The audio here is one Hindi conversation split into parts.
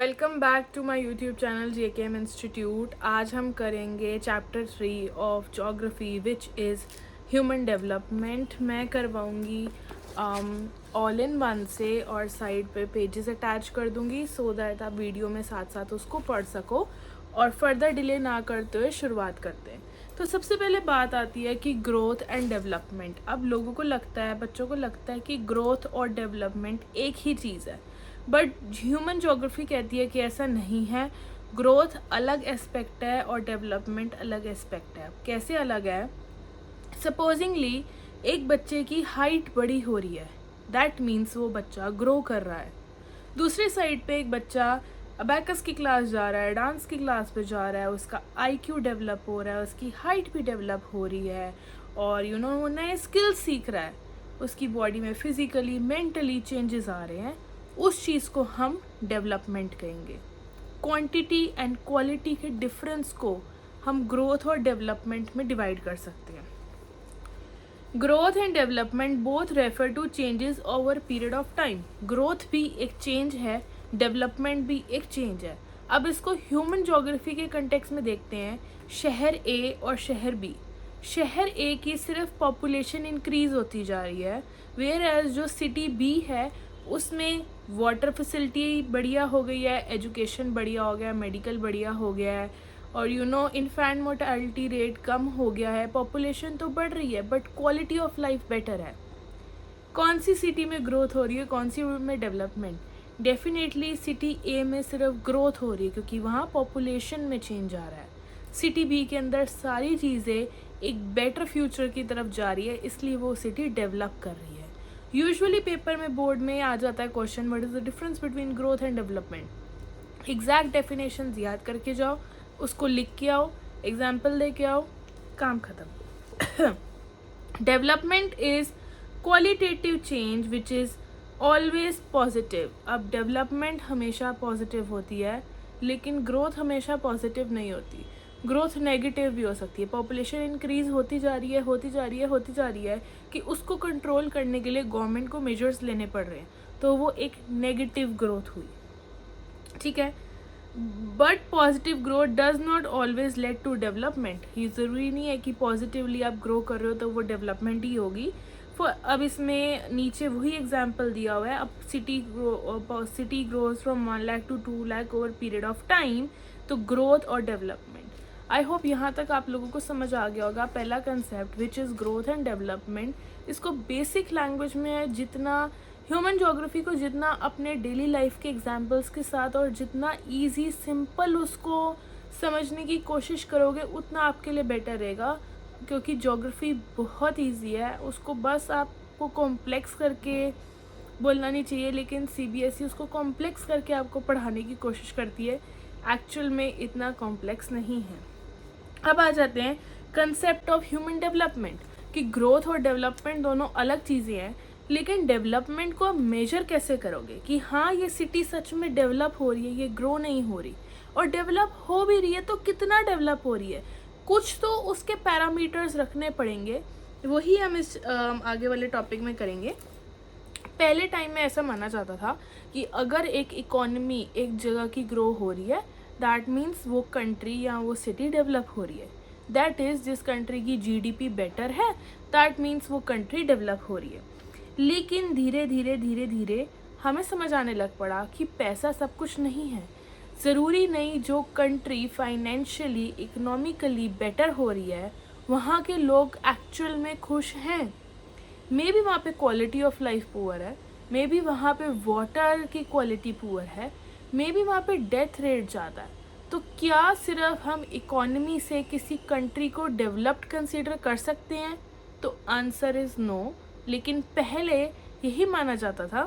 Welcome back to my YouTube channel JKM institute. आज हम करेंगे chapter 3 of geography which is human development. मैं करवाऊँगी ऑल इन वन से और साइड पे पेजेस अटैच कर दूँगी सो दैट आप वीडियो में साथ साथ उसको पढ़ सको। और फर्दर डिले ना करते हुए शुरुआत करते हैं। तो सबसे पहले बात आती है कि ग्रोथ एंड डेवलपमेंट। अब लोगों को लगता है, बच्चों को लगता है कि ग्रोथ और डेवलपमेंट एक ही चीज़ है, बट ह्यूमन ज्योग्राफी कहती है कि ऐसा नहीं है। ग्रोथ अलग एस्पेक्ट है और डेवलपमेंट अलग एस्पेक्ट है। कैसे अलग है? सपोजिंगली एक बच्चे की हाइट बड़ी हो रही है, दैट मीन्स वो बच्चा ग्रो कर रहा है। दूसरी साइड पे एक बच्चा अबैकस की क्लास जा रहा है, डांस की क्लास पे जा रहा है, उसका IQ डेवलप हो रहा है, उसकी हाइट भी डेवलप हो रही है और वो नए स्किल्स सीख रहा है, उसकी बॉडी में फिजिकली मेंटली चेंजेस आ रहे हैं। उस चीज़ को हम डेवलपमेंट कहेंगे। क्वांटिटी एंड क्वालिटी के डिफरेंस को हम ग्रोथ और डेवलपमेंट में डिवाइड कर सकते हैं। Growth and development both refer to changes over period of time. Growth भी एक चेंज है, डेवलपमेंट भी एक चेंज है। अब इसको ह्यूमन ज्योग्राफी के कंटेक्स्ट में देखते हैं। शहर A और शहर B। शहर A की सिर्फ पॉपुलेशन इंक्रीज होती जा रही है, वेयर एज जो सिटी B है उसमें वाटर फैसिलिटी बढ़िया हो गई है, एजुकेशन बढ़िया हो गया है, मेडिकल बढ़िया हो गया है और इन्फेंट मोर्टेलिटी रेट कम हो गया है। पॉपुलेशन तो बढ़ रही है but quality of life better है। कौन सी सिटी में ग्रोथ हो रही है, कौन सी में डेवलपमेंट? डेफिनेटली सिटी A में सिर्फ ग्रोथ हो रही है क्योंकि वहाँ पॉपुलेशन में चेंज आ रहा है। सिटी B के अंदर सारी चीज़ें एक बेटर फ्यूचर की तरफ जा रही है, इसलिए वो सिटी डेवलप कर रही है। यूजुअली पेपर में बोर्ड में आ जाता है question, what is the difference between growth and development. Exact definition याद करके जाओ, उसको लिख के आओ, एग्जाम्पल दे के आओ, काम खत्म। Development is qualitative change which is always positive. अब डेवलपमेंट हमेशा पॉजिटिव होती है लेकिन ग्रोथ हमेशा पॉजिटिव नहीं होती। ग्रोथ नेगेटिव भी हो सकती है। पॉपुलेशन इंक्रीज होती जा रही है कि उसको कंट्रोल करने के लिए गवर्नमेंट को मेजर्स लेने पड़ रहे हैं, तो वो एक नेगेटिव ग्रोथ हुई। ठीक है, but positive growth does not always lead to development. ये ज़रूरी नहीं है कि पॉजिटिवली आप ग्रो कर रहे हो तो वो डेवलपमेंट ही होगी। अब इसमें नीचे वही एग्जाम्पल दिया हुआ है। अब city grows from 1 lakh to 2 lakh over period of time, तो ग्रोथ और डेवलपमेंट। आई होप यहाँ तक आप लोगों को समझ आ गया होगा। पहला concept which is growth and development, इसको बेसिक लैंग्वेज में जितना ह्यूमन ज्योग्राफी को जितना अपने डेली लाइफ के एग्जाम्पल्स के साथ और जितना ईजी सिंपल उसको समझने की कोशिश करोगे उतना आपके लिए बेटर रहेगा, क्योंकि ज्योग्राफी बहुत ईजी है। उसको बस आपको कॉम्प्लेक्स करके बोलना नहीं चाहिए, लेकिन CBSE उसको कॉम्प्लेक्स करके आपको पढ़ाने की कोशिश करती है। एक्चुअल में इतना कॉम्प्लेक्स नहीं है। अब आ जाते हैं कंसेप्ट ऑफ ह्यूमन डेवलपमेंट कि ग्रोथ और डेवलपमेंट दोनों अलग चीज़ें हैं, लेकिन डेवलपमेंट को आप मेजर कैसे करोगे कि हाँ ये सिटी सच में डेवलप हो रही है, ये ग्रो नहीं हो रही, और डेवलप हो भी रही है तो कितना डेवलप हो रही है। कुछ तो उसके पैरामीटर्स रखने पड़ेंगे, वही हम इस आगे वाले टॉपिक में करेंगे। पहले टाइम में ऐसा माना जाता था कि अगर एक इकोनॉमी एक जगह की ग्रो हो रही है, दैट मीन्स वो कंट्री या वो सिटी डेवलप हो रही है। दैट इज़ जिस कंट्री की GDP बेटर है, दैट मीन्स वो कंट्री डेवलप हो रही है। लेकिन धीरे धीरे हमें समझ आने लग पड़ा कि पैसा सब कुछ नहीं है। ज़रूरी नहीं जो कंट्री फाइनेंशियली इकोनॉमिकली बेटर हो रही है वहाँ के लोग एक्चुअल में खुश हैं। मे बी वहाँ पे क्वालिटी ऑफ लाइफ पुअर है, मे बी वहाँ पे वाटर की क्वालिटी पुअर है, मे बी वहाँ पे डेथ रेट ज़्यादा है। तो क्या सिर्फ हम इकोनॉमी से किसी कंट्री को डेवलप्ड कंसीडर कर सकते हैं? तो आंसर इज़ नो। लेकिन पहले यही माना जाता था।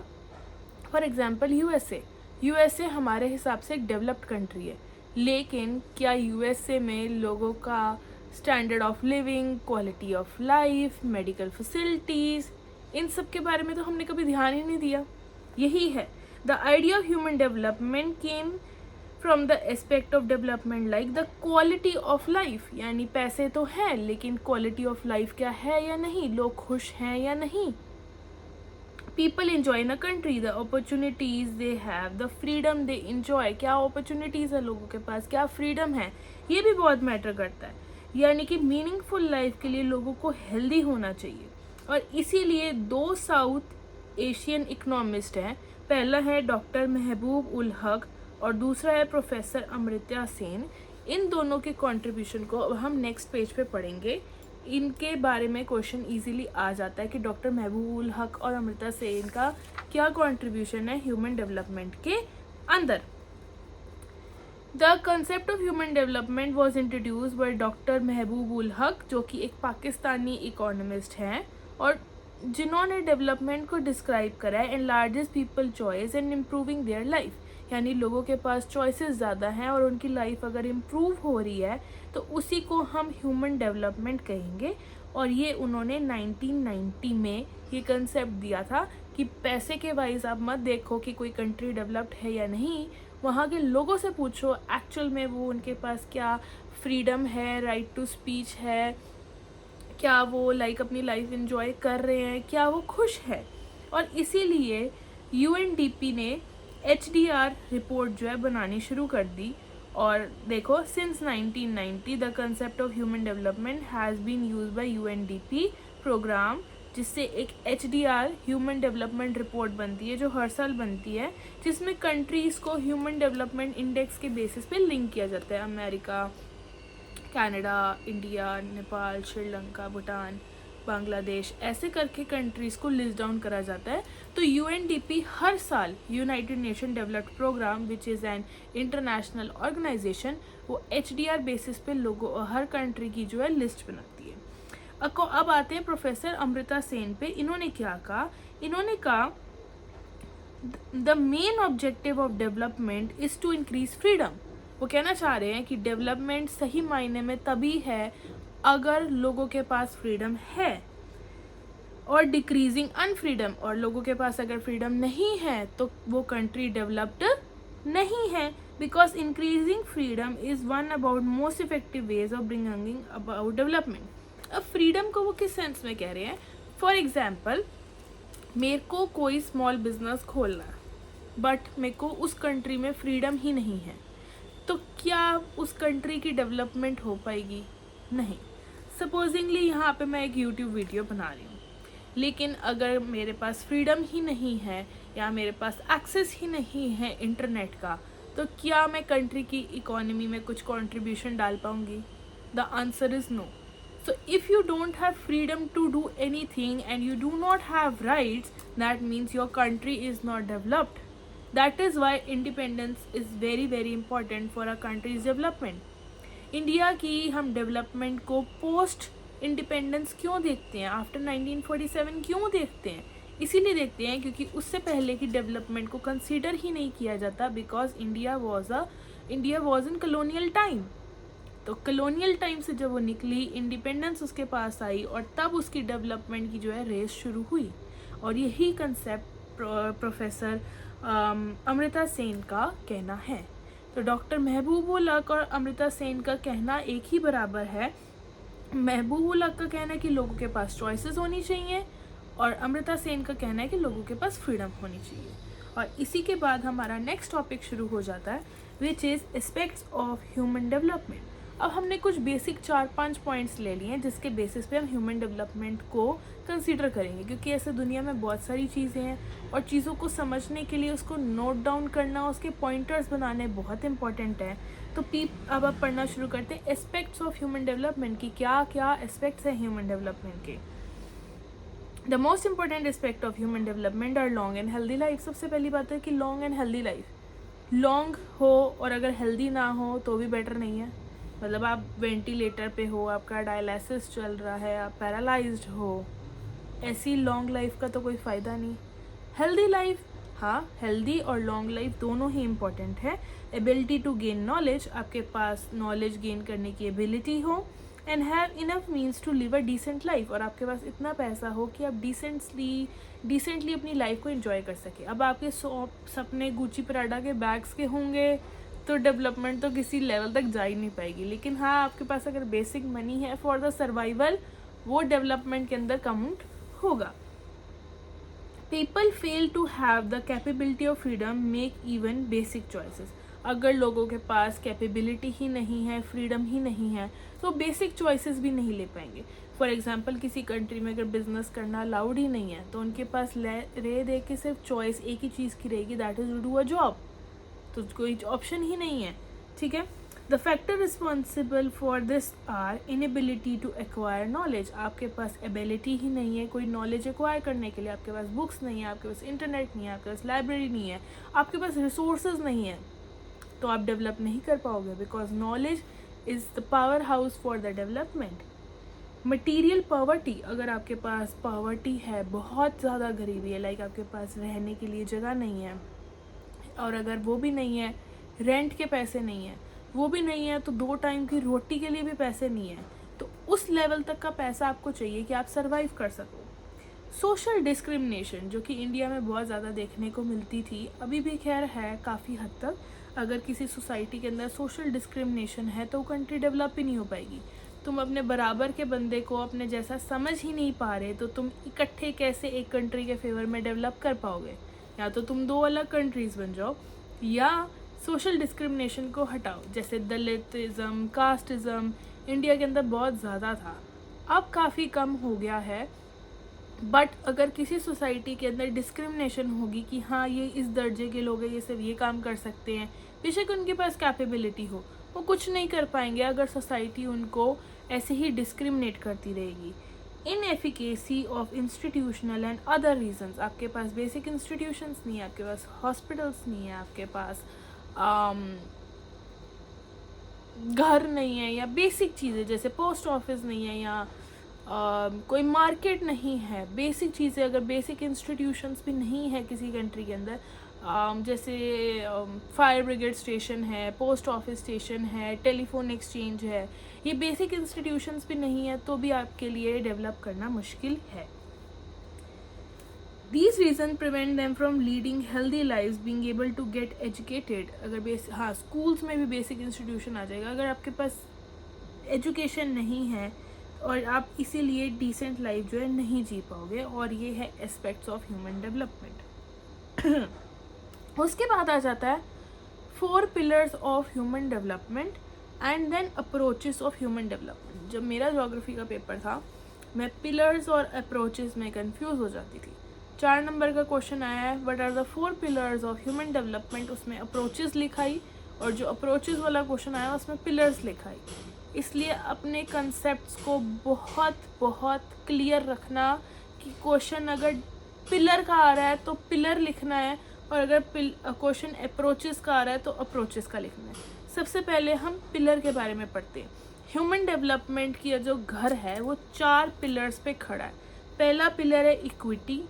फॉर एग्जांपल यूएसए हमारे हिसाब से एक डेवलप्ड कंट्री है, लेकिन क्या यूएसए में लोगों का standard of living, quality of life, medical facilities, इन सब के बारे में तो हमने कभी ध्यान ही नहीं दिया। यही है the idea of human development came from the aspect of development like the quality of life, यानी पैसे तो हैं लेकिन क्वालिटी ऑफ लाइफ क्या है या नहीं, लोग खुश हैं या नहीं। People enjoy in a country, the opportunities they have, the freedom they enjoy, क्या अपॉर्चुनिटीज़ है लोगों के पास, क्या फ्रीडम है, ये भी बहुत मैटर करता है। यानी कि मीनिंगफुल लाइफ के लिए लोगों को हेल्दी होना चाहिए। और इसीलिए 2 साउथ एशियन इकोनॉमिस्ट हैं, पहला है डॉक्टर महबूब उल हक और दूसरा है प्रोफेसर अमृता सेन। इन दोनों के कंट्रीब्यूशन को अब हम नेक्स्ट पेज पे पढ़ेंगे। इनके बारे में क्वेश्चन इजीली आ जाता है कि डॉक्टर महबूब उल हक और अमृता सेन का क्या कंट्रीब्यूशन है ह्यूमन डेवलपमेंट के अंदर। The concept of human development was introduce by doctor महबूब उल हक, जो कि एक पाकिस्तानी इकोनॉमिस्ट हैं और जिन्होंने डेवलपमेंट को डिस्क्राइब करा है enlarges people choice and improving their life, यानी लोगों के पास चॉइसेस ज़्यादा हैं और उनकी लाइफ अगर इम्प्रूव हो रही है तो उसी को हम ह्यूमन डेवलपमेंट कहेंगे। और ये उन्होंने 1990 में ये कंसेप्ट दिया था कि पैसे के वाइज आप मत देखो कि कोई कंट्री डेवलप्ड है या नहीं, वहाँ के लोगों से पूछो एक्चुअल में वो उनके पास क्या फ्रीडम है, राइट टू स्पीच है, क्या वो अपनी लाइफ एंजॉय कर रहे हैं, क्या वो खुश है। और इसीलिए UNDP ने HDR रिपोर्ट जो है बनानी शुरू कर दी। और देखो, since 1990 the concept of human development has been used by UNDP programme, जिससे एक HDR ह्यूमन डेवलपमेंट रिपोर्ट बनती है जो हर साल बनती है, जिसमें कंट्रीज़ को ह्यूमन डेवलपमेंट इंडेक्स के बेसिस पे लिंक किया जाता है। America, Canada, India, Nepal, Sri Lanka, Bhutan, Bangladesh, ऐसे करके कंट्रीज़ को लिस्ट डाउन करा जाता है। तो UNDP हर साल United Nation developed programme which is an international organisation, वो HDR बेसिस पे लोगों हर कंट्री की जो है लिस्ट बनाती है। अब आते हैं प्रोफेसर अमृता सेन पे। इन्होंने क्या कहा? इन्होंने कहा the main objective of development is to increase freedom. वो कहना चाह रहे हैं कि डेवलपमेंट सही मायने में तभी है अगर लोगों के पास फ्रीडम है, और डिक्रीजिंग अनफ्रीडम, और लोगों के पास अगर फ्रीडम नहीं है तो वो कंट्री डेवलप्ड नहीं है। Because increasing freedom is one about most effective ways of bringing about development. अब फ्रीडम को वो किस सेंस में कह रहे हैं? फॉर एग्जाम्पल, मेरे को कोई स्मॉल बिजनेस खोलना है बट मेरे को उस कंट्री में फ्रीडम ही नहीं है, तो क्या उस कंट्री की डेवलपमेंट हो पाएगी? नहीं। सपोजिंगली यहाँ पे मैं एक YouTube वीडियो बना रही हूँ, लेकिन अगर मेरे पास फ्रीडम ही नहीं है या मेरे पास एक्सेस ही नहीं है इंटरनेट का, तो क्या मैं कंट्री की इकोनॉमी में कुछ कंट्रीब्यूशन डाल पाऊँगी? The answer is no. So if you don't have freedom to do anything and you do not have rights, that means your country is not developed. That is why independence is very very important for a country's development. India की हम डेवलपमेंट को पोस्ट इंडिपेंडेंस क्यों देखते हैं, आफ्टर 1947 क्यों देखते हैं? इसीलिए देखते हैं क्योंकि उससे पहले की डेवलपमेंट को कंसीडर ही नहीं किया जाता, because India was in colonial time. तो कलोनियल टाइम से जब वो निकली, इंडिपेंडेंस उसके पास आई और तब उसकी डेवलपमेंट की जो है रेस शुरू हुई। और यही कंसेप्ट प्रोफेसर अमृता सेन का कहना है। तो डॉक्टर महबूब उल हक और अमृता सेन का कहना एक ही बराबर है। महबूब उल हक का कहना है कि लोगों के पास चॉइसेस होनी चाहिए और अमृता सेन का कहना है कि लोगों के पास फ्रीडम होनी चाहिए। और इसी के बाद हमारा नेक्स्ट टॉपिक शुरू हो जाता है, which is aspects of human development. अब हमने कुछ बेसिक 4-5 पॉइंट्स ले लिए हैं जिसके बेसिस पे हम ह्यूमन डेवलपमेंट को कंसीडर करेंगे, क्योंकि ऐसे दुनिया में बहुत सारी चीज़ें हैं और चीज़ों को समझने के लिए उसको नोट डाउन करना, उसके पॉइंटर्स बनाने बहुत इंपॉर्टेंट है। तो अब आप पढ़ना शुरू करते हैं एस्पेक्ट्स ऑफ ह्यूमन डेवलपमेंट की। क्या क्या एस्पेक्ट्स हैं ह्यूमन डेवलपमेंट के? The most important aspect of human development are long and healthy life. सबसे पहली बात है कि long and healthy life. Long हो और अगर हेल्दी ना हो तो भी बेटर नहीं है। मतलब आप वेंटिलेटर पे हो, आपका डायलिसिस चल रहा है, आप पैरालाइज्ड हो, ऐसी लॉन्ग लाइफ का तो कोई फ़ायदा नहीं। हेल्दी लाइफ, हाँ, हेल्दी और लॉन्ग लाइफ दोनों ही इम्पॉर्टेंट है। एबिलिटी टू गेन नॉलेज, आपके पास नॉलेज गेन करने की एबिलिटी हो, and have enough means to live a decent life, और आपके पास इतना पैसा हो कि आप डिसेंटली अपनी लाइफ को एंजॉय कर सके। अब आपके सपने गुची प्राडा के बैग्स के होंगे तो डेवलपमेंट तो किसी लेवल तक जा ही नहीं पाएगी। लेकिन हाँ, आपके पास अगर बेसिक मनी है फॉर द सर्वाइवल, वो डेवलपमेंट के अंदर काउंट होगा। People fail to have the capability of freedom make even basic choices. अगर लोगों के पास कैपेबिलिटी ही नहीं है, फ्रीडम ही नहीं है, तो बेसिक चॉइसेस भी नहीं ले पाएंगे। फॉर एग्जांपल किसी कंट्री में अगर बिजनेस करना अलाउड ही नहीं है तो उनके पास रह दे के सिर्फ चॉइस एक ही चीज़ की रहेगी, that is to do a job. तो कोई ऑप्शन ही नहीं है, ठीक है। The factor responsible for this are inability to acquire knowledge. आपके पास एबिलिटी ही नहीं है कोई नॉलेज एक्वायर करने के लिए, आपके पास बुक्स नहीं है, आपके पास इंटरनेट नहीं है, आपके पास लाइब्रेरी नहीं है, आपके पास रिसोर्सेज नहीं है, तो आप डेवलप नहीं कर पाओगे, because knowledge is the power house for the development. Material poverty, अगर आपके पास पॉवर्टी है, बहुत ज़्यादा गरीबी है, लाइक आपके पास रहने के लिए जगह नहीं है, और अगर वो भी नहीं है, रेंट के पैसे नहीं है, वो भी नहीं है, तो 2 टाइम की रोटी के लिए भी पैसे नहीं है, तो उस लेवल तक का पैसा आपको चाहिए कि आप सर्वाइव कर सको। सोशल डिस्क्रिमिनेशन, जो कि इंडिया में बहुत ज़्यादा देखने को मिलती थी, अभी भी खैर है काफ़ी हद तक। अगर किसी सोसाइटी के अंदर सोशल डिस्क्रिमिनेशन है तो कंट्री डेवलप ही नहीं हो पाएगी। तुम अपने बराबर के बंदे को अपने जैसा समझ ही नहीं पा रहे, तो तुम इकट्ठे कैसे एक कंट्री के फेवर में डेवलप कर पाओगे? या तो तुम 2 अलग कंट्रीज़ बन जाओ, या सोशल डिस्क्रिमिनेशन को हटाओ। जैसे दलितिज़म, कास्टिज़म इंडिया के अंदर बहुत ज़्यादा था, अब काफ़ी कम हो गया है। बट अगर किसी सोसाइटी के अंदर डिस्क्रिमिनेशन होगी कि हाँ ये इस दर्जे के लोग हैं, ये सिर्फ ये काम कर सकते हैं, बेशक उनके पास कैपेबिलिटी हो, वो कुछ नहीं कर पाएंगे अगर सोसाइटी उनको ऐसे ही डिस्क्रिमिनेट करती रहेगी। Inefficacy of institutional and other reasons, आपके पास बेसिक इंस्टीट्यूशंस नहीं है, आपके पास हॉस्पिटल्स नहीं है, आपके पास घर नहीं है, या बेसिक चीज़ें जैसे पोस्ट ऑफिस नहीं है, या कोई मार्केट नहीं है, बेसिक चीज़ें अगर बेसिक इंस्टीट्यूशंस भी नहीं है किसी कंट्री के अंदर, जैसे फायर ब्रिगेड स्टेशन है, पोस्ट ऑफिस स्टेशन है, टेलीफोन एक्सचेंज है, ये बेसिक इंस्टीट्यूशंस भी नहीं है, तो भी आपके लिए डेवलप करना मुश्किल है। These reasons prevent them from leading healthy lives, being able to get educated। अगर हाँ, स्कूल्स में भी बेसिक इंस्टीट्यूशन आ जाएगा। अगर आपके पास एजुकेशन नहीं है और आप इसीलिए डिसेंट लाइफ जो है नहीं जी पाओगे, और ये है एस्पेक्ट्स ऑफ ह्यूमन डेवलपमेंट। उसके बाद आ जाता है 4 pillars of human development and then approaches of human development. जब मेरा ज्योग्राफी का पेपर था, मैं पिलर्स और अप्रोचेस में कंफ्यूज हो जाती थी। 4 नंबर का क्वेश्चन आया है, what are the 4 pillars of human development, उसमें अप्रोचेस लिखाई, और जो अप्रोचेस वाला क्वेश्चन आया उसमें पिलर्स लिखाई। इसलिए अपने कंसेप्ट्स को बहुत बहुत क्लियर रखना कि क्वेश्चन अगर पिलर का आ रहा है तो पिलर लिखना है, और अगर क्वेश्चन अप्रोचेस का आ रहा है तो अप्रोचेस का लिखना है। सबसे पहले हम पिलर के बारे में पढ़ते हैं। ह्यूमन डेवलपमेंट की जो घर है वो 4 पिलर्स पे खड़ा है। पहला पिलर है इक्विटी,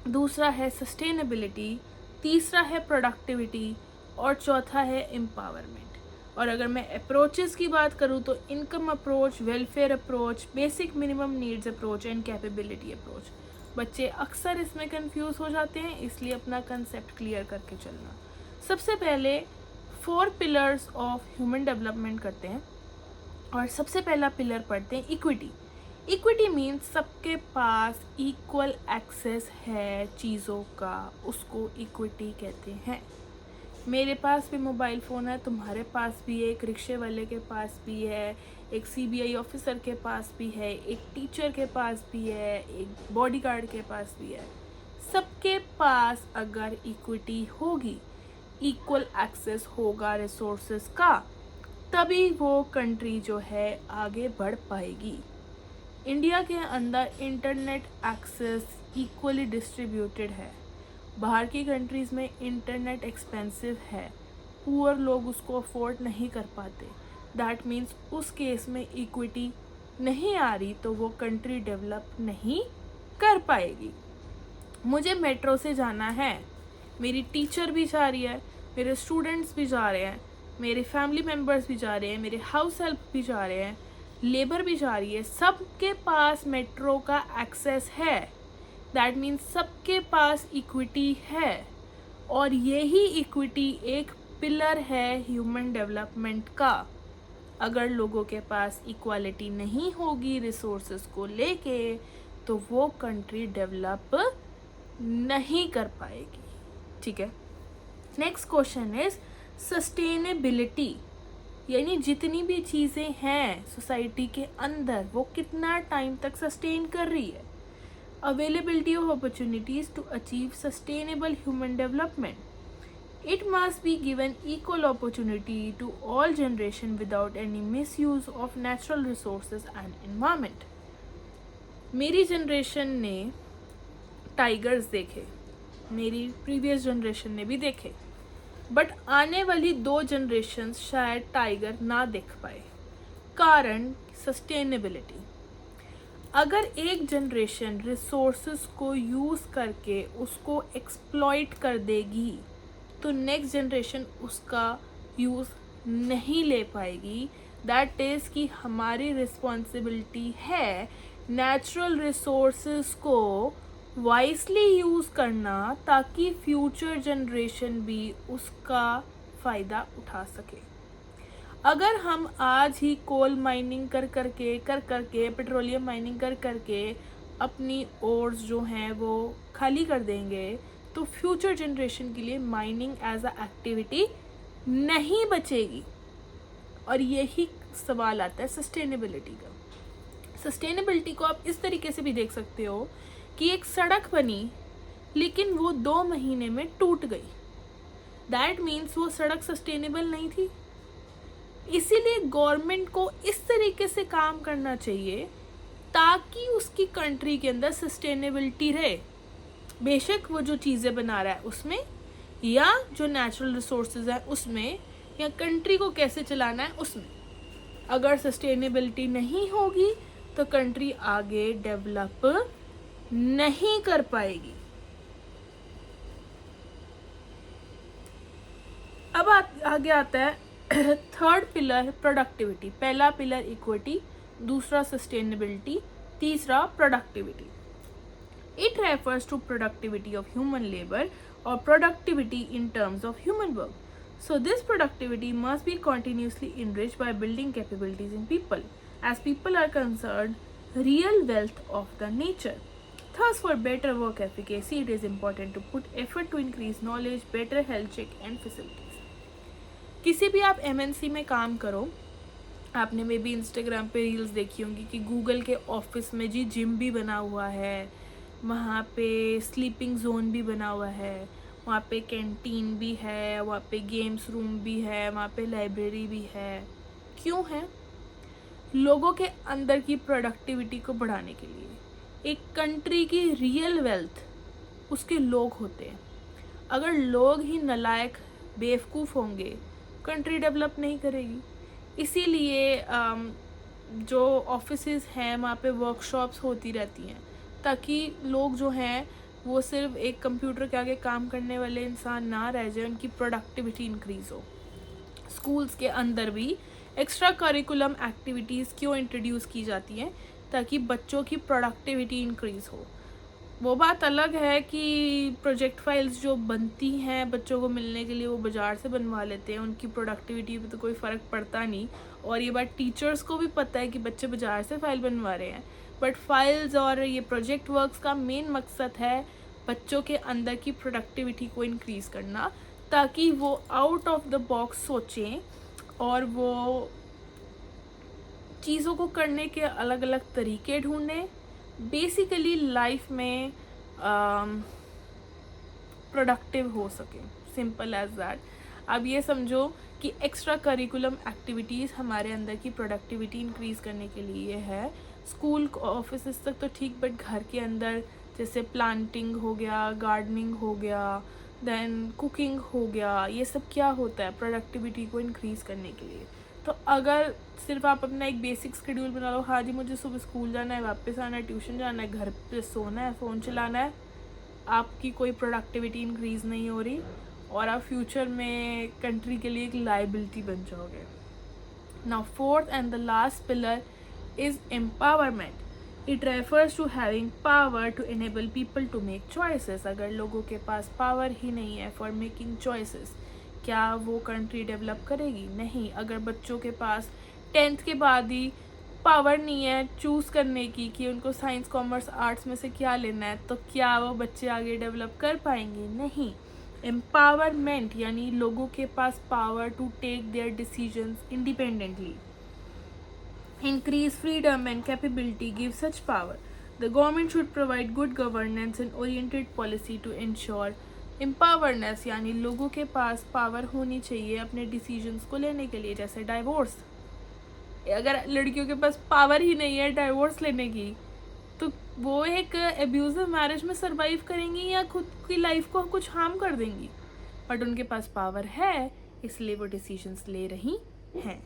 दूसरा है सस्टेनेबिलिटी, तीसरा है प्रोडक्टिविटी, और चौथा है एम्पावरमेंट। और अगर मैं अप्रोचेस की बात करूँ तो income approach, welfare approach, basic minimum needs approach and capability approach. बच्चे अक्सर इसमें कंफ्यूज हो जाते हैं, इसलिए अपना कंसेप्ट क्लियर करके चलना। सबसे पहले 4 पिलर्स ऑफ ह्यूमन डेवलपमेंट करते हैं, और सबसे पहला पिलर पढ़ते हैं इक्विटी। इक्विटी मीन्स सबके पास इक्वल एक्सेस है चीज़ों का, उसको इक्विटी कहते हैं। मेरे पास भी मोबाइल फ़ोन है, तुम्हारे पास भी है, एक रिक्शे वाले के पास भी है, एक सीबीआई ऑफिसर के पास भी है, एक टीचर के पास भी है, एक बॉडीगार्ड के पास भी है। सबके पास अगर इक्विटी होगी, इक्वल एक्सेस होगा रिसोर्सेज का, तभी वो कंट्री जो है आगे बढ़ पाएगी। इंडिया के अंदर इंटरनेट एक्सेस इक्वली डिस्ट्रीब्यूटेड है। बाहर की कंट्रीज़ में इंटरनेट एक्सपेंसिव है, पुअर लोग उसको अफोर्ड नहीं कर पाते। दैट मीन्स उस केस में इक्विटी नहीं आ रही तो वो कंट्री डेवलप नहीं कर पाएगी। मुझे मेट्रो से जाना है, मेरी टीचर भी जा रही है, मेरे स्टूडेंट्स भी जा रहे हैं, मेरे फैमिली मेम्बर्स भी जा रहे हैं, मेरे हाउस हेल्प भी जा रहे हैं, लेबर भी जा रही है, सबके पास मेट्रो का एक्सेस है। दैट मीन्स सबके पास इक्विटी है, और यही इक्विटी एक पिलर है ह्यूमन डेवलपमेंट का। अगर लोगों के पास इक्वालिटी नहीं होगी रिसोर्सेज को लेके, तो वो कंट्री डेवलप नहीं कर पाएगी। ठीक है, नेक्स्ट क्वेश्चन इज सस्टेनेबिलिटी, यानी जितनी भी चीज़ें हैं सोसाइटी के अंदर वो कितना टाइम तक सस्टेन कर रही है। Availability of opportunities to achieve sustainable human development, it must be given equal opportunity to all generation without any misuse of natural resources and environment। मेरी जनरेशन ने टाइगर्स देखे, मेरी प्रीवियस जनरेशन ने भी देखे, बट आने वाली 2 जनरेशन शायद टाइगर ना देख पाए। कारण सस्टेनेबिलिटी। अगर एक जनरेशन रिसोर्सेज को यूज़ करके उसको एक्सप्लॉइट कर देगी तो नेक्स्ट जनरेशन उसका यूज़ नहीं ले पाएगी। दैट इज़ कि हमारी रिस्पॉन्सिबिलिटी है नेचुरल रिसोर्सेज को वाइसली यूज़ करना ताकि फ्यूचर जनरेशन भी उसका फ़ायदा उठा सके। अगर हम आज ही कोल माइनिंग कर करके पेट्रोलियम माइनिंग कर करके अपनी ओर्स जो हैं वो खाली कर देंगे तो फ्यूचर जनरेशन के लिए माइनिंग एज अ एक्टिविटी नहीं बचेगी। और यही सवाल आता है सस्टेनेबिलिटी का। सस्टेनेबिलिटी को आप इस तरीके से भी देख सकते हो कि एक सड़क बनी लेकिन वो 2 महीने में टूट गई, दैट मीन्स वो सड़क सस्टेनेबल नहीं थी। इसीलिए गवर्नमेंट को इस तरीके से काम करना चाहिए ताकि उसकी कंट्री के अंदर सस्टेनेबिलिटी रहे, बेशक वो जो चीज़ें बना रहा है उसमें या जो नेचुरल रिसोर्सेज है उसमें या कंट्री को कैसे चलाना है उसमें। अगर सस्टेनेबिलिटी नहीं होगी तो कंट्री आगे डेवलप नहीं कर पाएगी। अब आगे आता है थर्ड पिलर प्रोडक्टिविटी। पहला पिलर इक्विटी, दूसरा सस्टेनेबिलिटी, तीसरा productivity. It refers to productivity of human labor or productivity in terms of human work. So this productivity must be continuously enriched by building capabilities in people, as people are concerned real wealth of the nature. Thus, for better work efficacy, it is important to put effort to increase knowledge, better health check and facilities. किसी भी आप MNC में काम करो, आपने मे बी इंस्टाग्राम पे रील्स देखी होंगी कि गूगल के ऑफिस में जी जिम भी बना हुआ है, वहाँ पे स्लीपिंग जोन भी बना हुआ है, वहाँ पे कैंटीन भी है, वहाँ पे गेम्स रूम भी है, वहाँ पे लाइब्रेरी भी है। क्यों है? लोगों के अंदर की प्रोडक्टिविटी को बढ़ाने के लिए। एक कंट्री की रियल वेल्थ उसके लोग होते हैं। अगर लोग ही नालायक बेवकूफ़ होंगे कंट्री डेवलप नहीं करेगी। इसीलिए जो ऑफिसेज हैं वहाँ पे वर्कशॉप्स होती रहती हैं ताकि लोग जो हैं वो सिर्फ एक कंप्यूटर के आगे काम करने वाले इंसान ना रह जाए, उनकी प्रोडक्टिविटी इंक्रीज़ हो। स्कूल्स के अंदर भी एक्स्ट्रा करिकुलम एक्टिविटीज़ क्यों इंट्रोड्यूस की जाती हैं? ताकि बच्चों की प्रोडक्टिविटी इंक्रीज़ हो। वो बात अलग है कि प्रोजेक्ट फाइल्स जो बनती हैं बच्चों को मिलने के लिए वो बाज़ार से बनवा लेते हैं, उनकी प्रोडक्टिविटी पे तो कोई फ़र्क पड़ता नहीं। और ये बात टीचर्स को भी पता है कि बच्चे बाज़ार से फ़ाइल बनवा रहे हैं, बट फाइल्स और ये प्रोजेक्ट वर्क्स का मेन मकसद है बच्चों के अंदर की प्रोडक्टिविटी को इंक्रीज़ करना ताकि वो आउट ऑफ द बॉक्स सोचें और वो चीज़ों को करने के अलग अलग तरीके ढूंढें, बेसिकली लाइफ में प्रोडक्टिव हो सके। Simple as that. अब ये समझो कि एक्स्ट्रा करिकुलम एक्टिविटीज़ हमारे अंदर की प्रोडक्टिविटी इंक्रीज़ करने के लिए है। स्कूल ऑफिस तक तो ठीक, बट घर के अंदर जैसे प्लांटिंग हो गया, गार्डनिंग हो गया, देन कुकिंग हो गया, ये सब क्या होता है प्रोडक्टिविटी को इंक्रीज़ करने के लिए। तो अगर सिर्फ आप अपना एक बेसिक शेड्यूल बना लो, हाँ जी मुझे सुबह स्कूल जाना है, वापस आना है, ट्यूशन जाना है, घर पे सोना है, फ़ोन चलाना है, आपकी कोई प्रोडक्टिविटी इंक्रीज़ नहीं हो रही और आप फ्यूचर में कंट्री के लिए एक लाइबिलिटी बन जाओगे। Now fourth and the last pillar is empowerment. It refers to having power to enable people to make choices. अगर लोगों के पास पावर ही नहीं है फॉर मेकिंग चॉइसेस, क्या वो कंट्री डेवलप करेगी? नहीं। अगर बच्चों के पास 10th के बाद ही पावर नहीं है चूज़ करने की कि उनको साइंस कॉमर्स आर्ट्स में से क्या लेना है, तो क्या वो बच्चे आगे डेवलप कर पाएंगे? नहीं। एम्पावरमेंट यानी लोगों के पास power to take their decisions independently, increase freedom and capability, give such power. The government should provide good governance and oriented policy to ensure empowerment, यानी लोगों के पास पावर होनी चाहिए अपने डिसीजंस को लेने के लिए। जैसे डाइवोर्स, अगर लड़कियों के पास पावर ही नहीं है डाइवोर्स लेने की, तो वो एक एब्यूजिव मैरिज में सरवाइव करेंगी या खुद की लाइफ को कुछ हार्म कर देंगी। बट उनके पास पावर है, इसलिए वो डिसीजंस ले रही हैं।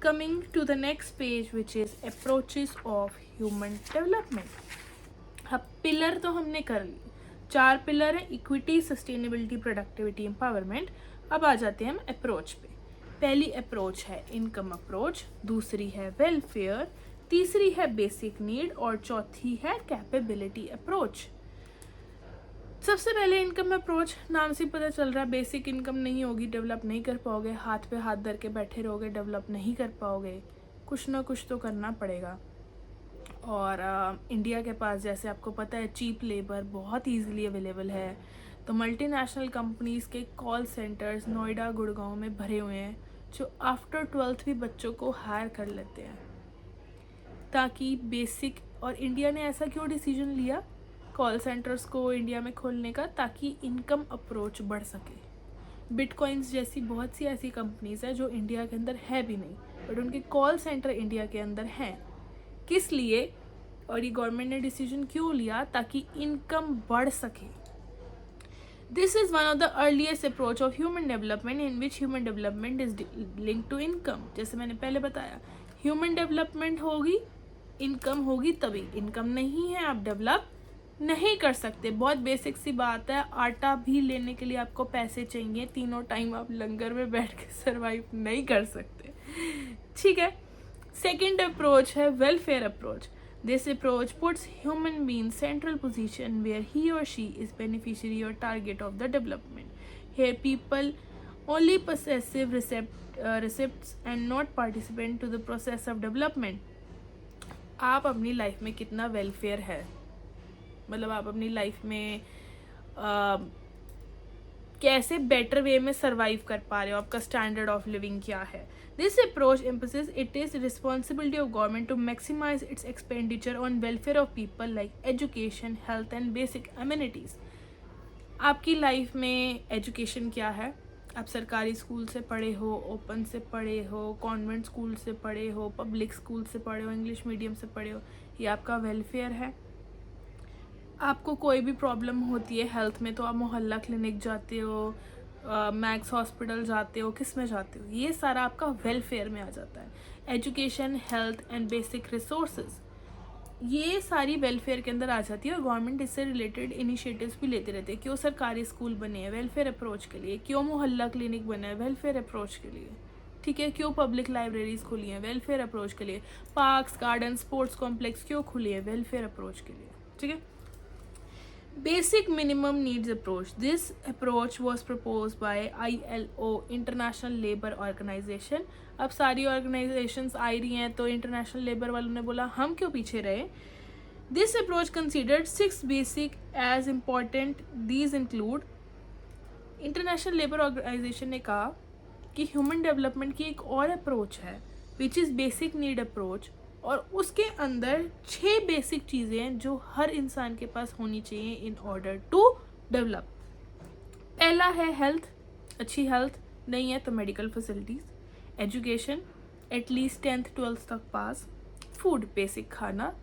Coming to the next page, which is approaches of human development. अब पिलर तो हमने कर ली, 4 पिलर है, इक्विटी, सस्टेनेबिलिटी, प्रोडक्टिविटी, एम्पावरमेंट। अब आ जाते हैं हम अप्रोच पे। पहली अप्रोच है इनकम अप्रोच, दूसरी है वेलफेयर, तीसरी है बेसिक नीड और चौथी है कैपेबिलिटी अप्रोच। सबसे पहले इनकम अप्रोच, नाम से पता चल रहा है बेसिक इनकम नहीं होगी डेवलप नहीं कर पाओगे, हाथ पे हाथ धर के बैठे रहोगे डेवलप नहीं कर पाओगे, कुछ ना कुछ तो करना पड़ेगा। और इंडिया के पास जैसे आपको पता है चीप लेबर बहुत ईजिली अवेलेबल है, तो मल्टीनेशनल कंपनीज़ के कॉल सेंटर्स नोएडा गुड़गांव में भरे हुए हैं, जो आफ्टर 12th भी बच्चों को हायर कर लेते हैं, ताकि बेसिक। और इंडिया ने ऐसा क्यों डिसीजन लिया कॉल सेंटर्स को इंडिया में खोलने का? ताकि इनकम अप्रोच बढ़ सके। बिटकॉइंस जैसी बहुत सी ऐसी कंपनीज है जो इंडिया के अंदर है भी नहीं, बट उनके कॉल सेंटर इंडिया के अंदर हैं। किस लिए? और ये गवर्नमेंट ने डिसीजन क्यों लिया? ताकि इनकम बढ़ सके। This is one of the earliest approach of human development in which human development is linked to income. जैसे मैंने पहले बताया, ह्यूमन डेवलपमेंट होगी, इनकम होगी, तभी। इनकम नहीं है आप डेवलप नहीं कर सकते। बहुत बेसिक सी बात है, आटा भी लेने के लिए आपको पैसे चाहिए, तीनों टाइम आप लंगर में बैठ के सर्वाइव नहीं कर सकते, ठीक है। सेकेंड अप्रोच है welfare approach. This approach puts human being central position where he और शी इज बेनिफिशियरी और target of the development. Here people only possessive recipients and not participant to the process of development। आप अपनी लाइफ में कितना वेलफेयर है, मतलब आप अपनी लाइफ में कैसे बेटर वे में सर्वाइव कर पा रहे हो, आपका स्टैंडर्ड ऑफ लिविंग क्या है। This approach emphasis it is responsibility of government to maximise its expenditure on welfare of people like education, health and basic amenities. आपकी लाइफ में एजुकेशन क्या है? आप सरकारी स्कूल से पढ़े हो, ओपन से पढ़े हो, कॉन्वेंट स्कूल से पढ़े हो, पब्लिक स्कूल से पढ़े हो, इंग्लिश मीडियम से पढ़े हो, ये आपका वेलफेयर है। आपको कोई भी प्रॉब्लम होती है हेल्थ में तो आप मोहल्ला क्लिनिक जाते हो, मैक्स हॉस्पिटल जाते हो, किस में जाते हो? ये सारा आपका वेलफेयर में आ जाता है। Education, health and basic resources, ये सारी वेलफेयर के अंदर आ जाती है। और गवर्नमेंट इससे रिलेटेड इनिशिएटिव्स भी लेते रहते हैं। क्यों सरकारी स्कूल बने हैं? वेलफेयर अप्रोच के लिए। क्यों मोहल्ला क्लिनिक बना है? वेलफेयर अप्रोच के लिए, ठीक है। क्यों पब्लिक लाइब्रेरीज खुली हैं? वेलफेयर अप्रोच के लिए। पार्क्स, गार्डन, स्पोर्ट्स कॉम्प्लेक्स क्यों खुले हैं? वेलफेयर अप्रोच के लिए, ठीक है। Basic minimum needs approach. This approach was proposed by ILO, International Labour Organization। अब सारी ऑर्गेनाइजेशंस आ रही हैं तो इंटरनेशनल लेबर वालों ने बोला हम क्यों पीछे रहे। This approach considered 6 basic as important. These include, International Labour Organisation ने कहा कि ह्यूमन डेवलपमेंट की एक और अप्रोच है which is basic need approach, और उसके अंदर 6 बेसिक चीज़ें हैं जो हर इंसान के पास होनी चाहिए इन ऑर्डर टू डेवलप। पहला है हेल्थ, अच्छी हेल्थ नहीं है तो medical facilities. Education, at least 10th 12th तक पास। फूड, बेसिक खाना।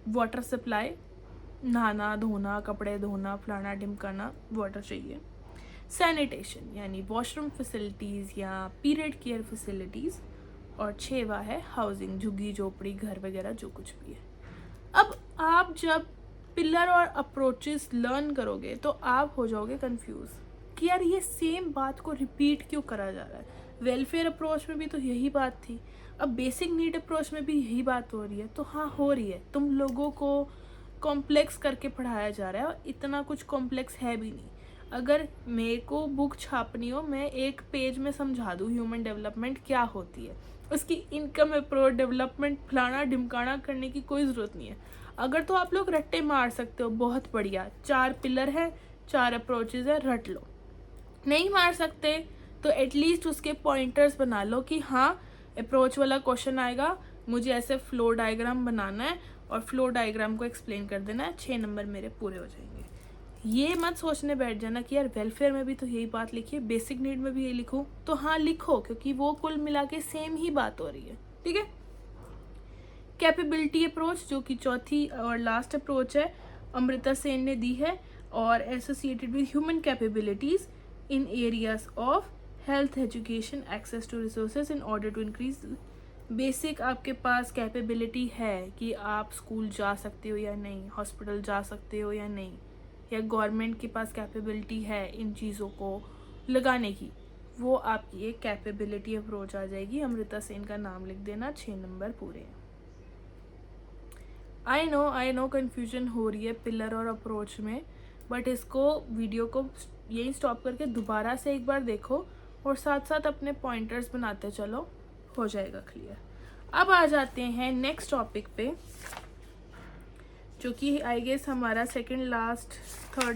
वाटर सप्लाई, नहाना धोना, कपड़े धोना, फलाना ढिमकाना, वाटर चाहिए। सैनिटेशन यानी वॉशरूम फैसिलिटीज़ या पीरियड केयर फैसिलिटीज़। और 6वां है हाउसिंग, झुग्गी झोपड़ी, घर वगैरह जो कुछ भी है। अब आप जब पिलर और अप्रोचेस लर्न करोगे तो आप हो जाओगे कंफ्यूज कि यार ये सेम बात को रिपीट क्यों करा जा रहा है। वेलफेयर अप्रोच में भी तो यही बात थी, अब बेसिक नीड अप्रोच में भी यही बात हो रही है। तो हाँ, हो रही है। तुम लोगों को कॉम्प्लेक्स करके पढ़ाया जा रहा है और इतना कुछ कॉम्प्लेक्स है भी नहीं। अगर मेरे को बुक छापनी हो, मैं एक पेज में समझा दूँ ह्यूमन डेवलपमेंट क्या होती है, उसकी इनकम अप्रोच, डेवलपमेंट, फलाना ढिमकाना करने की कोई ज़रूरत नहीं है। अगर तो आप लोग रट्टे मार सकते हो, बहुत बढ़िया, 4 पिलर है, 4 अप्रोचेज है, रट लो। नहीं मार सकते तो एटलीस्ट उसके पॉइंटर्स बना लो कि हाँ अप्रोच वाला क्वेश्चन आएगा, मुझे ऐसे फ्लो डायग्राम बनाना है और फ्लो डायग्राम को एक्सप्लेन कर देना है, 6 नंबर मेरे पूरे हो जाएंगे। ये मत सोचने बैठ जाना कि यार वेलफेयर में भी तो यही बात लिखी है, बेसिक नीड में भी यही लिखूं, तो हाँ लिखो, क्योंकि वो कुल मिला के सेम ही बात हो रही है, ठीक है। कैपेबिलिटी अप्रोच, जो कि चौथी और लास्ट अप्रोच है, अमृता सेन ने दी है, और associated with human capabilities in areas of health, education, access to resources in order to increase. Basic आपके पास कैपेबिलिटी है कि आप स्कूल जा सकते हो या नहीं, हॉस्पिटल जा सकते हो या नहीं, या गवर्नमेंट के पास कैपेबिलिटी है इन चीज़ों को लगाने की, वो आपकी एक कैपेबिलिटी अप्रोच आ जाएगी। अमृता सेन का नाम लिख देना, 6 नंबर पूरे। आई नो कन्फ्यूजन हो रही है पिलर और अप्रोच में, बट इसको वीडियो को यही स्टॉप करके दोबारा से एक बार देखो और साथ साथ अपने पॉइंटर्स बनाते चलो, हो जाएगा क्लियर। अब आ जाते हैं नेक्स्ट टॉपिक पे, जो कि आई गेस हमारा थर्ड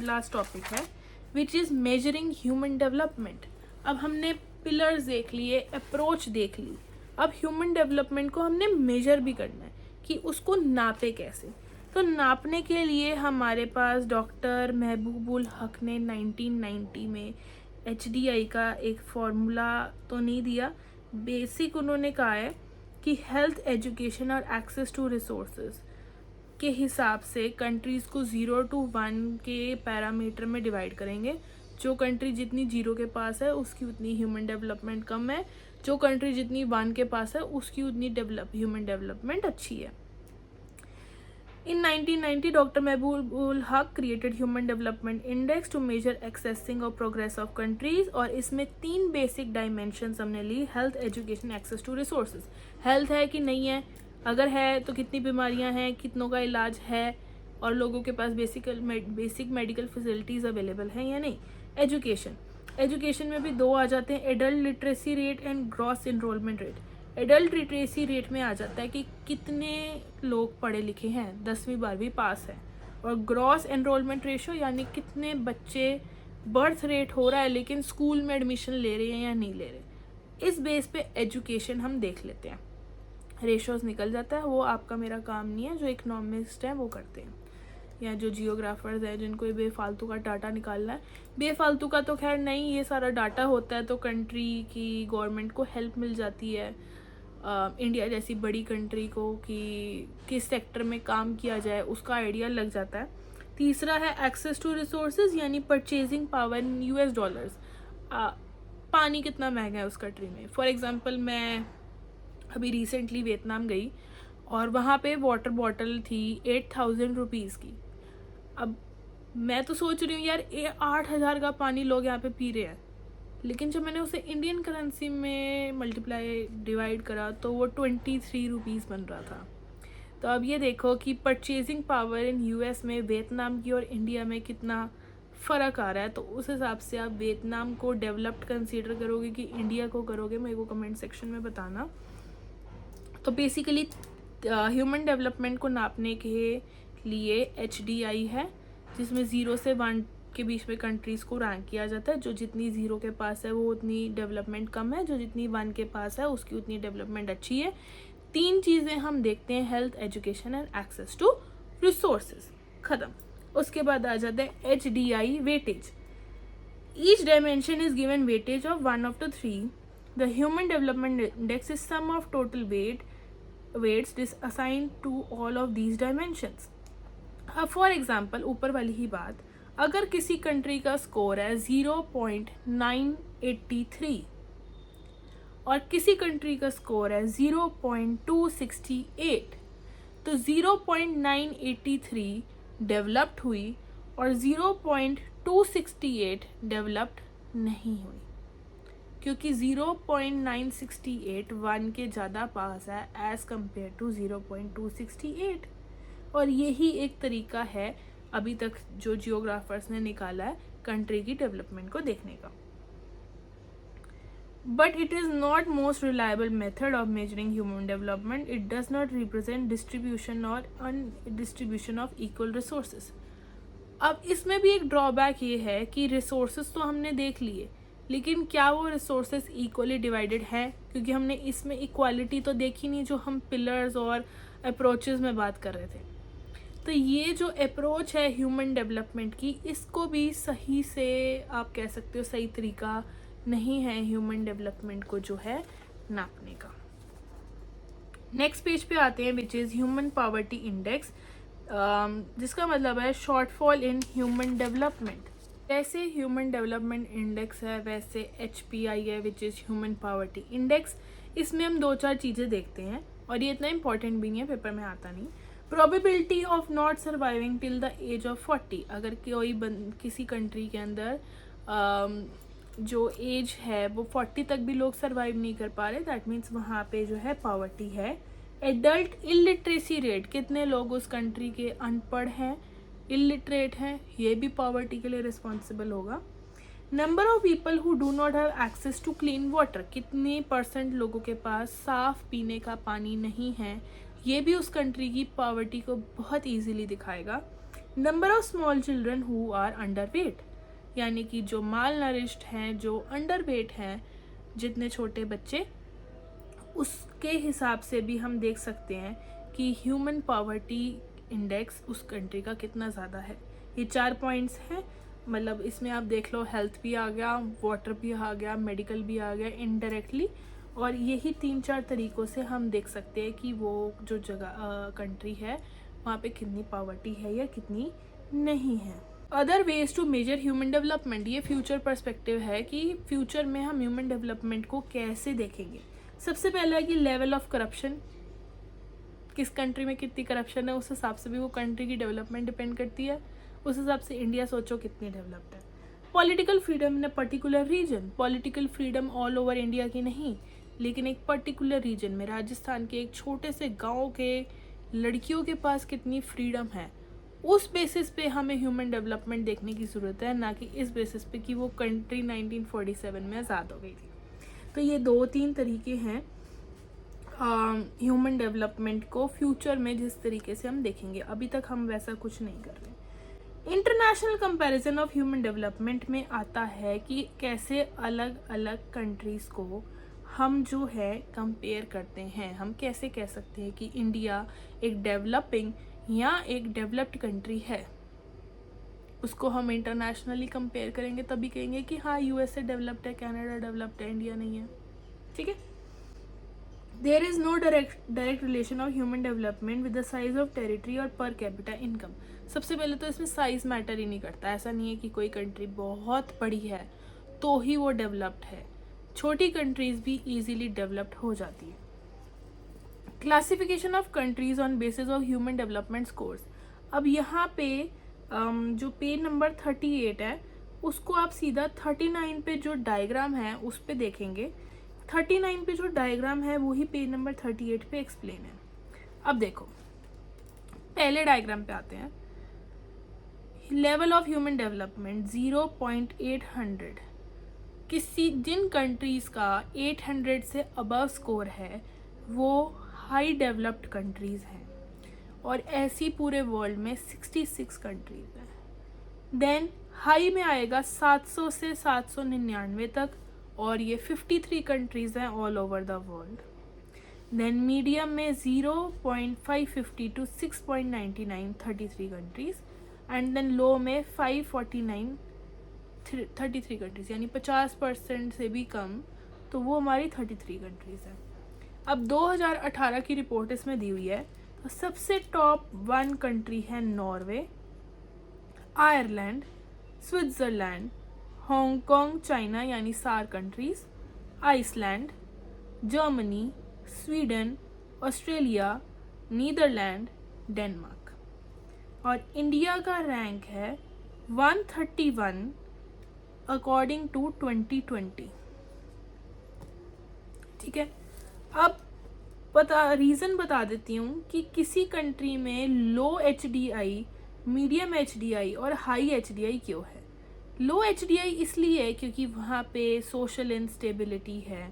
लास्ट टॉपिक है, which is measuring human development. अब हमने पिलर्स देख लिए, अप्रोच देख ली, अब ह्यूमन डेवलपमेंट को हमने मेजर भी करना है कि उसको नापे कैसे। तो नापने के लिए हमारे पास डॉक्टर महबूबुल हक ने 1990 में HDI का एक फॉर्मूला तो नहीं दिया, बेसिक उन्होंने कहा है कि हेल्थ, एजुकेशन और एक्सेस टू रिसोर्सेज के हिसाब से कंट्रीज़ को 0 to 1 के पैरामीटर में डिवाइड करेंगे। जो कंट्री जितनी 0 के पास है उसकी उतनी ह्यूमन डेवलपमेंट कम है, जो कंट्री जितनी 1 के पास है उसकी उतनी ह्यूमन डेवलपमेंट अच्छी है। In 1990, Dr. Mehboob Haq created Human Development Index to measure accessing or progress of countries, और इसमें 3 बेसिक डायमेंशंस हमने ली, health, education, access to resources. Health है कि नहीं है, अगर है तो कितनी बीमारियां हैं, कितनों का इलाज है, और लोगों के पास बेसिक मेडिकल फैसिलिटीज़ अवेलेबल हैं या नहीं। एजुकेशन में भी 2 आ जाते हैं, adult literacy rate and gross enrolment rate. Adult literacy rate में आ जाता है कि कितने लोग पढ़े लिखे हैं, 10वीं 12वीं पास है, और ग्रॉस एनरोलमेंट रेशो यानी कितने बच्चे, बर्थ रेट हो रहा है लेकिन स्कूल में एडमिशन ले रहे हैं या नहीं ले रहे। इस बेस पे एजुकेशन हम देख लेते हैं, रेशोज निकल जाता है, वो आपका मेरा काम नहीं है, जो इकोनॉमिस्ट हैं वो करते हैं, या जो जियोग्राफर्स हैं जिनको ये बेफालतू का डाटा निकालना है। बेफालतू का तो खैर नहीं, ये सारा डाटा होता है तो कंट्री की गवर्नमेंट को हेल्प मिल जाती है, इंडिया जैसी बड़ी कंट्री को, कि किस सेक्टर में काम किया जाए उसका आइडिया लग जाता है। तीसरा है एक्सेस टू रिसोर्सेज, यानी purchasing power in US dollars. पानी कितना महंगा है उस कंट्री में। फॉर एग्जांपल मैं अभी रिसेंटली वियतनाम गई और वहाँ पे वाटर बॉटल थी 8,000 रुपीज़ की। अब मैं तो सोच रही हूँ यार 8,000 का पानी लोग यहाँ पे पी रहे हैं, लेकिन जब मैंने उसे इंडियन करेंसी में डिवाइड करा तो वो 23 रुपीज़ बन रहा था। तो अब ये देखो कि परचेजिंग पावर इन US में वियतनाम की और इंडिया में कितना फ़र्क आ रहा है। तो उस हिसाब से आप वियतनाम को डेवलप्ड कंसीडर करोगे कि इंडिया को करोगे, मेरे को कमेंट सेक्शन में बताना। तो बेसिकली ह्यूमन डेवलपमेंट को नापने के लिए HDI है, जिसमें 0 से 1 के बीच में कंट्रीज़ को रैंक किया जाता है। जो जितनी 0 के पास है वो उतनी डेवलपमेंट कम है, जो जितनी 1 के पास है उसकी उतनी डेवलपमेंट अच्छी है। 3 चीज़ें हम देखते हैं, health, education and access to resources, ख़त्म। उसके बाद आ जाता है HDI weightage. Each dimension is given weightage of 1 of the 3. The human development index is sum of total weights assigned to all of these dimensions. For example ऊपर वाली ही बात, अगर किसी कंट्री का स्कोर है 0.983 और किसी कंट्री का स्कोर है 0.268, तो 0.983 डेवलप्ड हुई और 0.268 डेवलप्ड नहीं हुई, क्योंकि 0.968 1 के ज़्यादा पास है एज़ कम्पेयर टू 0.268। और यही एक तरीका है अभी तक जो जियोग्राफर्स ने निकाला है कंट्री की डेवलपमेंट को देखने का। but it is not most reliable method of measuring human development. It does not represent distribution or undistribution of equal resources. अब इसमें भी एक ड्रॉबैक ये है कि रिसोर्सेज तो हमने देख लिए, लेकिन क्या वो रिसोर्सेज इक्वली डिवाइडेड है, क्योंकि हमने इसमें इक्वालिटी तो देखी नहीं जो हम पिलर्स और अप्रोचेस में बात कर रहे थे. तो ये जो अप्रोच है ह्यूमन डेवलपमेंट की, इसको भी सही से आप कह सकते हो सही तरीका नहीं है ह्यूमन डेवलपमेंट को जो है नापने का. नेक्स्ट पेज पे आते हैं, विच इज़ ह्यूमन पॉवर्टी इंडेक्स, जिसका मतलब है शॉर्टफॉल इन ह्यूमन डेवलपमेंट. जैसे ह्यूमन डेवलपमेंट इंडेक्स है वैसे HPI है, विच इज़ ह्यूमन पॉवर्टी इंडेक्स. इसमें हम 2-4 चीज़ें देखते हैं और ये इतना इंपॉर्टेंट भी नहीं है, पेपर में आता नहीं. Probability of not surviving till the age of 40. अगर कोई किसी कंट्री के अंदर जो एज है वो 40 तक भी लोग सर्वाइव नहीं कर पा रहे, दैट मीन्स वहाँ पे जो है पॉवर्टी है. एडल्ट इलिटरेसी रेट, कितने लोग उस कंट्री के अनपढ़ हैं, इलिटरेट हैं, ये भी पॉवर्टी के लिए रिस्पॉन्सिबल होगा. Number of people who do not have access to clean water, कितने % लोगों के पास साफ पीने का पानी नहीं है, ये भी उस कंट्री की पॉवर्टी को बहुत ईजीली दिखाएगा. Number of small children who are underweight, यानी कि जो माल नरिश्ड हैं, जो अंडर वेट हैं, जितने छोटे बच्चे, उसके हिसाब से भी हम देख सकते हैं कि ह्यूमन पॉवर्टी इंडेक्स उस कंट्री का कितना ज़्यादा है. ये 4 पॉइंट्स हैं, मतलब इसमें आप देख लो हेल्थ भी आ गया, वाटर भी आ गया, मेडिकल भी आ गया इनडायरेक्टली, और यही 3-4 तरीक़ों से हम देख सकते हैं कि वो जो जगह कंट्री है वहाँ पे कितनी पॉवर्टी है या कितनी नहीं है. Other ways to measure human development, ये फ्यूचर पर्सपेक्टिव है कि फ्यूचर में हम ह्यूमन डेवलपमेंट को कैसे देखेंगे. सबसे पहला है कि लेवल ऑफ करप्शन, किस कंट्री में कितनी करप्शन है, उस हिसाब से भी वो कंट्री की डेवलपमेंट डिपेंड करती है. उस हिसाब से इंडिया सोचो कितनी डेवलप्ड है. Political freedom in a particular region, political freedom all over India की नहीं, लेकिन एक पर्टिकुलर रीजन में, राजस्थान के एक छोटे से गांव के लड़कियों के पास कितनी फ्रीडम है, उस बेसिस पे हमें ह्यूमन डेवलपमेंट देखने की ज़रूरत है, ना कि इस बेसिस पे कि वो कंट्री 1947 में आज़ाद हो गई थी. तो ये 2-3 तरीके हैं ह्यूमन डेवलपमेंट को फ्यूचर में जिस तरीके से हम देखेंगे. अभी तक हम वैसा कुछ नहीं कर रहे. International comparison of human development में आता है कि कैसे अलग अलग कंट्रीज़ को हम जो है कंपेयर करते हैं. हम कैसे कह सकते हैं कि इंडिया एक डेवलपिंग या एक डेवलप्ड कंट्री है. उसको हम इंटरनेशनली कंपेयर करेंगे तभी कहेंगे कि हाँ USA डेवलप्ड है, कनाडा डेवलप्ड है, इंडिया नहीं है. ठीक है. There is no direct relation of human development with the size of territory और पर कैपिटा इनकम. सबसे पहले तो इसमें साइज मैटर ही नहीं करता. ऐसा नहीं है कि कोई कंट्री बहुत बड़ी है तो ही वो डेवलप्ड है. छोटी कंट्रीज़ भी ईजीली डेवलप्ड हो जाती है. Classification of countries on basis of human development scores. अब यहाँ पे जो पेज नंबर 38 है उसको आप सीधा 39 पे जो डायग्राम है उस पे देखेंगे. 39 पे जो डायग्राम है वही पेज नंबर 38 पे एक्सप्लेन है. अब देखो, पहले डायग्राम पे आते हैं. Level of human development 0.800. जिन कंट्रीज़ का 800 से अबव स्कोर है वो हाई डेवलप्ड कंट्रीज़ हैं, और ऐसी पूरे वर्ल्ड में 66 कंट्रीज़ हैं. देन हाई में आएगा 700 से 799 तक, और ये 53 कंट्रीज़ हैं all over the world. Then medium में 0.550 टू 6.99 33 कंट्रीज़, एंड देन लो में 549 33 कंट्रीज़, यानी 50% से भी कम, तो वो हमारी 33 कंट्रीज़ हैं. अब 2018 की रिपोर्ट इसमें दी हुई है. तो सबसे टॉप 1 कंट्री है Norway, Ireland, Switzerland, Hong Kong, China यानी सार countries, Iceland, Germany, Sweden, Australia, Netherlands, Denmark. और इंडिया का रैंक है 131 अकॉर्डिंग टू 2020. ठीक है. अब रीज़न बता देती हूँ कि किसी कंट्री में लो HDI, मीडियम HDI और हाई HDI क्यों है. लो HDI इसलिए है क्योंकि वहाँ पे सोशल इंस्टेबिलिटी है,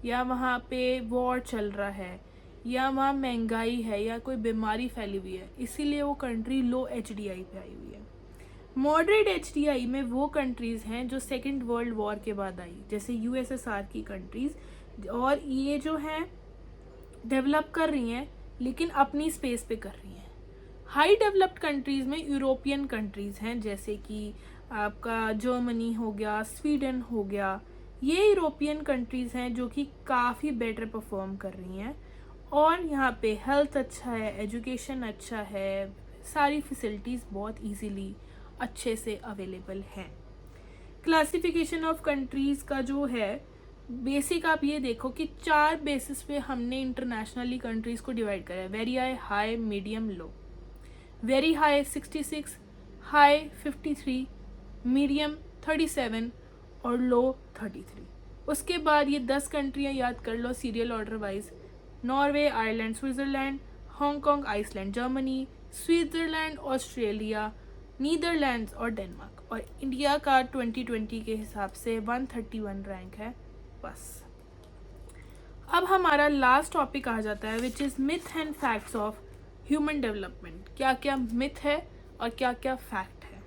या वहाँ पे वॉर चल रहा है, या वहाँ महंगाई है, या कोई बीमारी फैली हुई है, इसीलिए वो कंट्री लो HDI पे आई हुई है। मॉडरेट HDI में वो कंट्रीज़ हैं जो सेकेंड वर्ल्ड वॉर के बाद आई, जैसे USSR की कंट्रीज़, और ये जो हैं डेवलप कर रही हैं लेकिन अपनी स्पेस पे कर रही हैं। हाई डेवलप्ड कंट्रीज़ में यूरोपियन कंट्रीज़ हैं, जैसे कि आपका जर्मनी हो गया, स्वीडन हो गया। ये यूरोपियन कंट्रीज़ हैं जो कि काफ़ी बेटर परफॉर्म कर रही हैं, और यहाँ पे हेल्थ अच्छा है, एजुकेशन अच्छा है, सारी फैसिलिटीज़ बहुत इजीली अच्छे से अवेलेबल हैं। क्लासिफिकेशन ऑफ कंट्रीज़ का जो है बेसिक, आप ये देखो कि 4 बेसिस पे हमने इंटरनेशनली कंट्रीज़ को डिवाइड करा है। वेरी हाई, मीडियम, लो। वेरी हाई 66, हाई 53, मीडियम 37 और लो 33। उसके बाद ये 10 कंट्रियाँ याद कर लो serial order wise: Norway, Ireland, Switzerland, Hong Kong, Iceland, Germany, Switzerland, Australia, Netherlands और डेनमार्क। और इंडिया का 2020 के हिसाब से 131 रैंक है बस। अब हमारा लास्ट टॉपिक आ जाता है which is myth and facts of human development. क्या क्या मिथ है और क्या क्या फैक्ट है।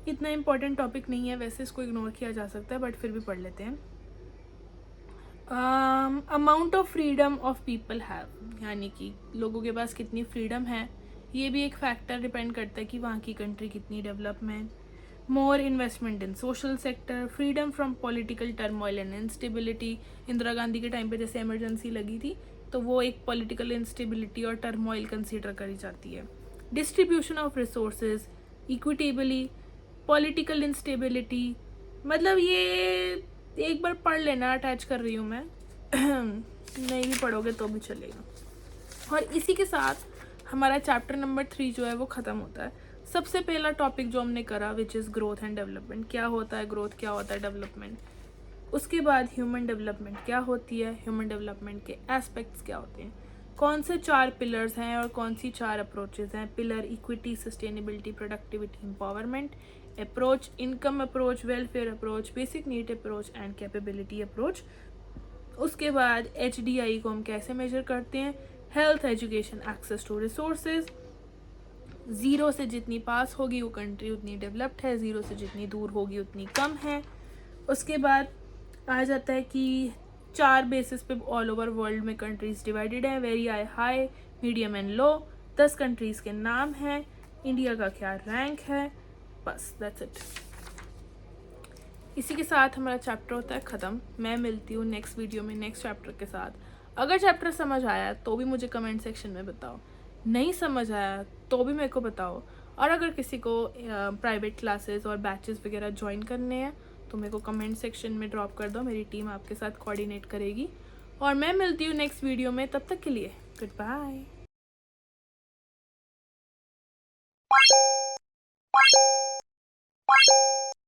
इतना इम्पोर्टेंट टॉपिक नहीं है वैसे, इसको इग्नोर किया जा सकता है, बट फिर भी पढ़ लेते हैं। Amount of freedom of people have, यानी कि लोगों के पास कितनी फ्रीडम है, ये भी एक फैक्टर डिपेंड करता है कि वहाँ की कंट्री कितनी development. More investment in social sector, freedom from political turmoil and instability. Indira Gandhi के टाइम पे जैसे इमरजेंसी लगी थी तो वो एक पॉलिटिकल इंस्टेबिलिटी और टर्मोइल कंसीडर करी जाती है। Distribution of resources equitably, political instability, मतलब ये एक बार पढ़ लेना, अटैच कर रही हूँ मैं नहीं भी पढ़ोगे तो भी चलेगा। और इसी के साथ हमारा चैप्टर नंबर 3 जो है वो ख़त्म होता है। सबसे पहला टॉपिक जो हमने करा which is growth and development, क्या होता है ग्रोथ, क्या होता है डेवलपमेंट। उसके बाद ह्यूमन डेवलपमेंट क्या होती है, ह्यूमन डेवलपमेंट के एस्पेक्ट्स क्या होते हैं, कौन से 4 पिलर्स हैं और कौन सी 4 अप्रोचेज हैं। Pillar equity, sustainability, productivity, empowerment. Approach income approach, welfare approach, basic need approach and capability approach. उसके बाद HDI को हम कैसे मेजर करते हैं, health, education, access to resources. 0 से जितनी पास होगी वो कंट्री उतनी डेवलप्ड है, 0 से जितनी दूर होगी उतनी कम है। उसके बाद आ जाता है कि 4 बेसिस पे ऑल ओवर वर्ल्ड में कंट्रीज डिवाइडेड है: very high, medium and low. 10 countries के नाम हैं, इंडिया का क्या रैंक है, बस दैट्स इट। इसी के साथ हमारा चैप्टर होता है ख़त्म। मैं मिलती हूँ नेक्स्ट वीडियो में नेक्स्ट चैप्टर के साथ। अगर चैप्टर समझ आया तो भी मुझे कमेंट सेक्शन में बताओ, नहीं समझ आया तो भी मेरे को बताओ। और अगर किसी को प्राइवेट क्लासेस और बैचेस वगैरह ज्वाइन करने हैं तो मेरे को कमेंट सेक्शन में ड्रॉप कर दो, मेरी टीम आपके साथ कोऑर्डिनेट करेगी। और मैं मिलती हूँ नेक्स्ट वीडियो में, तब तक के लिए गुड बाय।